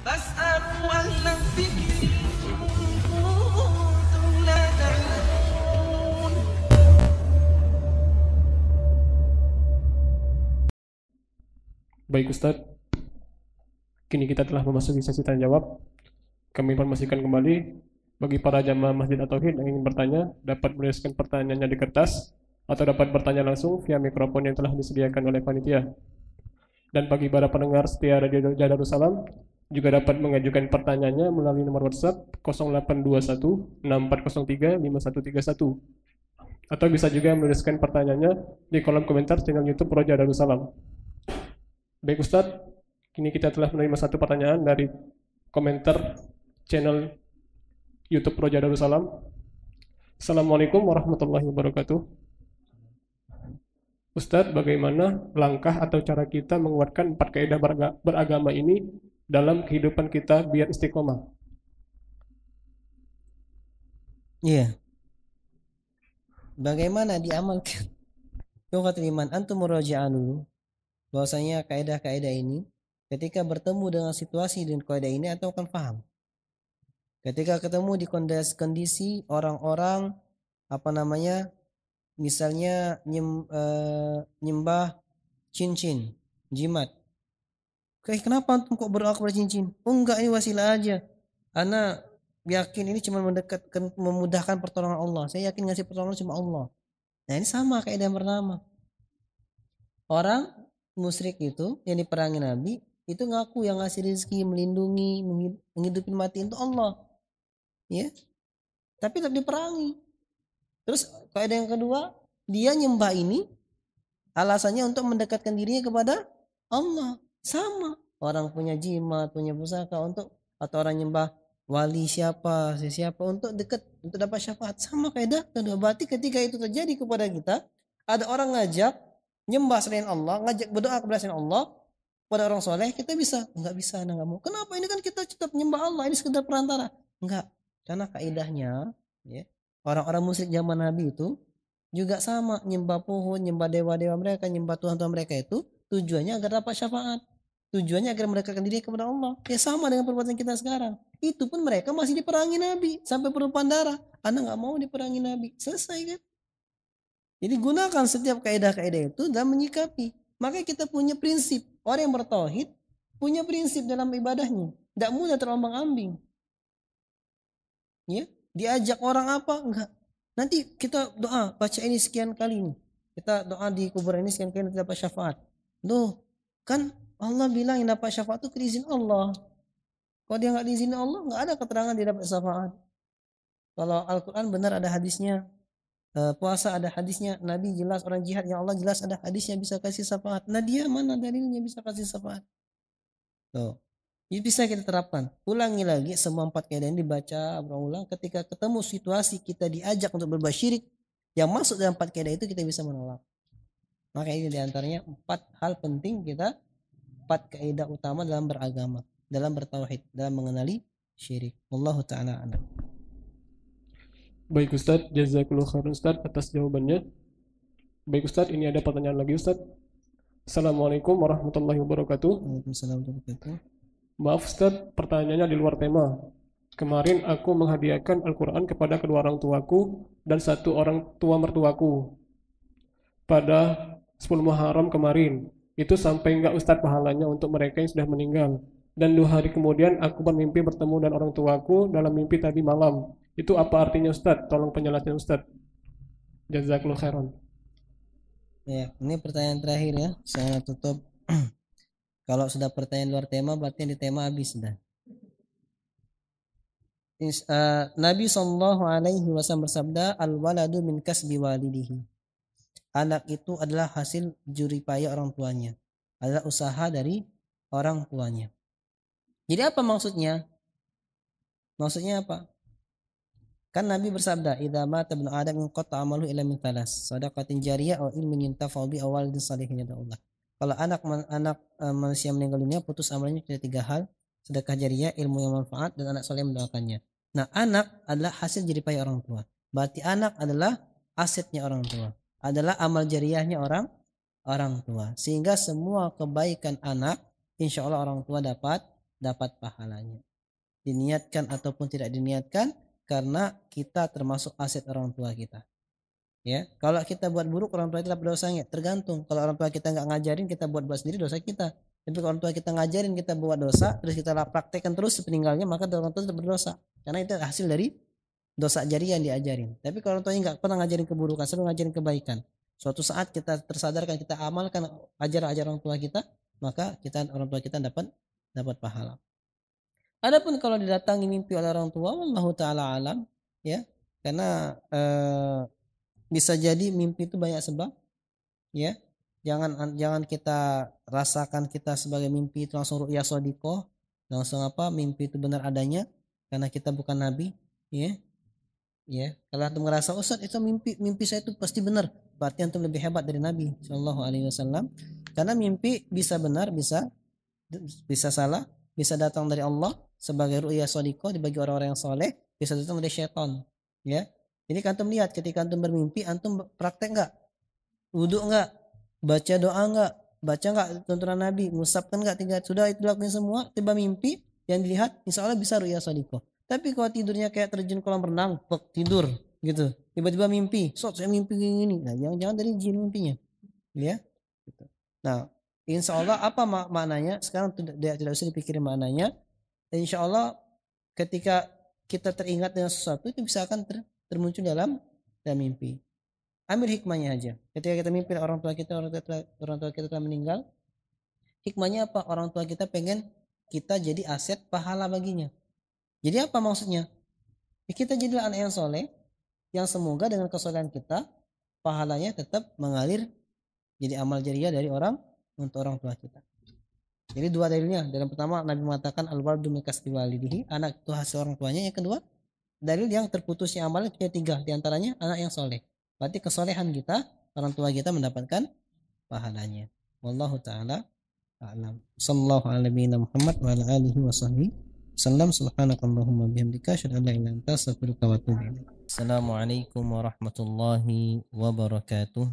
فاسألوا أهل الذكر إن كنتم لا تعلمون. Baik Ustadz, kini kita telah memasuki sesi tanya jawab. Kami informasikan kembali bagi para jamaah Masjid At-Tauhid yang ingin bertanya dapat menuliskan pertanyaannya di kertas atau dapat bertanya langsung via mikrofon yang telah disediakan oleh panitia. Dan bagi para pendengar setia Radio Darussalam juga dapat mengajukan pertanyaannya melalui nomor WhatsApp 0821 6403 5131 atau bisa juga menuliskan pertanyaannya di kolom komentar channel YouTube Roja Darussalam. Baik Ustadz, kini kita telah menerima satu pertanyaan dari komentar channel YouTube Roja Darussalam. Assalamualaikum warahmatullahi wabarakatuh. Ustadz, bagaimana langkah atau cara kita menguatkan 4 kaidah beragama ini dalam kehidupan kita biar istiqomah? Iya. Bagaimana diamalkan? Ikhwatul iman, antum murajaah dulu bahwasanya kaidah-kaidah ini ketika bertemu dengan situasi dan kaidah ini atau akan paham. Ketika ketemu di kondisi orang-orang misalnya nyembah cincin, jimat. Kenapa antum kok berdoa kepada cincin? Oh enggak, ini wasilah aja. Ana yakin ini cuma memudahkan pertolongan Allah. Saya yakin ngasih pertolongan cuma Allah. Nah ini sama kaidah yang pertama. Orang musyrik itu yang diperangi Nabi itu ngaku yang ngasih rezeki, melindungi, menghidupi mati itu Allah, ya. Tapi tetap diperangi. Terus kaidah yang kedua, dia nyembah ini alasannya untuk mendekatkan dirinya kepada Allah. Sama. Orang punya jimat, punya pusaka atau orang nyembah wali siapa untuk dekat, untuk dapat syafaat. Sama kaidah kedua. Berarti ketika itu terjadi kepada kita, ada orang ngajak nyembah selain Allah, ngajak berdoa kepada selain Allah pada orang soleh, kita bisa? Enggak bisa, enggak mau. Kenapa? Ini kan kita tetap nyembah Allah, ini sekedar perantara. Enggak, karena kaidahnya, ya, orang-orang musyrik zaman Nabi itu juga sama, nyembah pohon, nyembah dewa-dewa mereka, nyembah Tuhan-Tuhan mereka itu tujuannya agar dapat syafaat, tujuannya agar mendekatkan diri kepada Allah. Ya sama dengan perbuatan kita sekarang. Itu pun mereka masih diperangi Nabi sampai bertumpah darah. Anak nggak mau diperangi Nabi, selesai kan? Jadi gunakan setiap kaidah-kaidah itu dalam menyikapi. Maka kita punya prinsip. Orang yang bertauhid punya prinsip dalam ibadahnya. Tidak mudah terombang-ambing. Ya, diajak orang apa? Enggak. Nanti kita doa baca ini sekian kali nih. Kita doa di kuburan ini sekian kali dapat syafaat. Loh, kan Allah bilang yang dapat syafaat itu izin Allah. Kalau dia nggak diizinin Allah, nggak ada keterangan dia dapat syafaat. Kalau Al-Quran benar ada hadisnya. Puasa ada hadisnya, Nabi jelas, orang jihad yang Allah jelas ada hadisnya bisa kasih syafaat. Nah dia mana dalilnya bisa kasih syafaat? Tuh, ini bisa kita terapkan. Ulangi lagi semua 4 kaidah ini dibaca berulang. Ketika ketemu situasi kita diajak untuk berbuat syirik yang masuk dalam 4 kaidah itu kita bisa menolak. Maka ini diantaranya 4 hal penting kita, 4 kaidah utama dalam beragama, dalam bertauhid, dalam mengenali syirik. Wallahu ta'ala a'lam. Baik Ustadz, jazakallahu khairan Ustadz atas jawabannya. Baik Ustadz, ini ada pertanyaan lagi Ustadz. Assalamualaikum warahmatullahi wabarakatuh. Waalaikumsalam warahmatullahi wabarakatuh. Maaf Ustadz, pertanyaannya di luar tema. Kemarin aku menghadiahkan Al-Quran kepada kedua orang tuaku dan satu orang tua mertuaku pada 10 Muharram kemarin. Itu sampai enggak Ustadz pahalanya untuk mereka yang sudah meninggal. Dan 2 hari kemudian aku bermimpi bertemu dengan orang tuaku dalam mimpi tadi malam. Itu apa artinya Ustadz? Tolong penjelasan Ustadz. Jazakallahu khairan. Ya, ini pertanyaan terakhir ya. Saya tutup. Kalau sudah pertanyaan luar tema, berarti di tema habis sudah. Nabi SAW bersabda, al-waladu min kasbi walidihi. Anak itu adalah hasil jeripaya orang tuanya, adalah usaha dari orang tuanya. Jadi apa maksudnya? Maksudnya apa? Kan Nabi bersabda, "Idza mata ibnu Adam inqata amaluhu illa min thalas, shadaqatin jariyah aw ilmin yuntafa'u bi aw waladin shalihin yad'ullah." Kalau anak manusia meninggal dunia, putus amalnya dari 3 hal: sedekah jariyah, ilmu yang manfaat, dan anak soleh mendoakannya. Nah, anak adalah hasil jeripaya orang tua. Berarti anak adalah asetnya orang tua, adalah amal jariyahnya orang tua. Sehingga semua kebaikan anak, insya Allah orang tua dapat dapat pahalanya. Diniatkan ataupun tidak diniatkan, karena kita termasuk aset orang tua kita. Ya, kalau kita buat buruk orang tua kita dapat dosanya, tergantung. Kalau orang tua kita nggak ngajarin, kita buat sendiri, dosa kita. Tapi kalau orang tua kita ngajarin, kita buat dosa, terus kita praktekkan terus sepeninggalnya, maka orang tua tetap berdosa. Karena itu hasil dari dosa jariah yang diajarin. Tapi kalau orang tuanya nggak pernah ngajarin keburukan, selalu ngajarin kebaikan. Suatu saat kita tersadarkan, kita amalkan ajaran orang tua kita, maka orang tua kita dapat pahala. Adapun kalau didatangi mimpi oleh orang tua, wallahu taala alam, ya, karena bisa jadi mimpi itu banyak sebab, ya. Jangan kita rasakan kita sebagai mimpi itu langsung ru'ya shadiqah, langsung mimpi itu benar adanya, karena kita bukan nabi, ya. Ya, kalau antum ngerasa Ustaz itu mimpi saya itu pasti benar, berarti antum lebih hebat dari Nabi Shallallahu Alaihi Wasallam. Karena mimpi bisa benar, bisa salah, bisa datang dari Allah sebagai ru'ya shadiqah dibagi orang-orang yang soleh, bisa datang dari syaitan, ya. Jadi antum lihat ketika antum bermimpi, antum praktek nggak, wudhu nggak, baca doa nggak, baca nggak tuntunan Nabi, musabkan nggak, sudah itu lakuin semua, tiba mimpi yang dilihat, insya Allah bisa ru'ya shadiqah. Tapi kalau tidurnya kayak terjun kolam renang, tidur gitu, tiba-tiba mimpi, saya mimpi gini, nah jangan dari jin mimpinya, ya. Gitu. Nah, insya Allah apa maknanya? Sekarang tidak usah dipikirin maknanya. Insya Allah ketika kita teringat dengan sesuatu itu bisa akan termuncul dalam mimpi. Ambil hikmahnya aja. Ketika kita mimpi orang tua kita telah meninggal, hikmahnya apa? Orang tua kita pengen kita jadi aset pahala baginya. Jadi apa maksudnya? Kita jadilah anak yang soleh, yang semoga dengan kesolehan kita, pahalanya tetap mengalir jadi amal jariah dari untuk orang tua kita. Jadi dua dalilnya. Dalam pertama Nabi mengatakan al-waladu min kasbi walidihi, anak itu hasil orang tuanya. Yang kedua, dalil yang terputusnya amalnya tiga, diantaranya anak yang soleh. Berarti kesolehan kita, orang tua kita mendapatkan pahalanya. Wallahu ta'ala a'lam. Sallallahu alaihi Muhammad wa ala alihi wa sahbihi sallam. Subhanakallahumma bihamdika asyhadu an la ilaha illa anta astaghfiruka wa atubu ilaik. Assalamualaikum warahmatullahi wabarakatuh.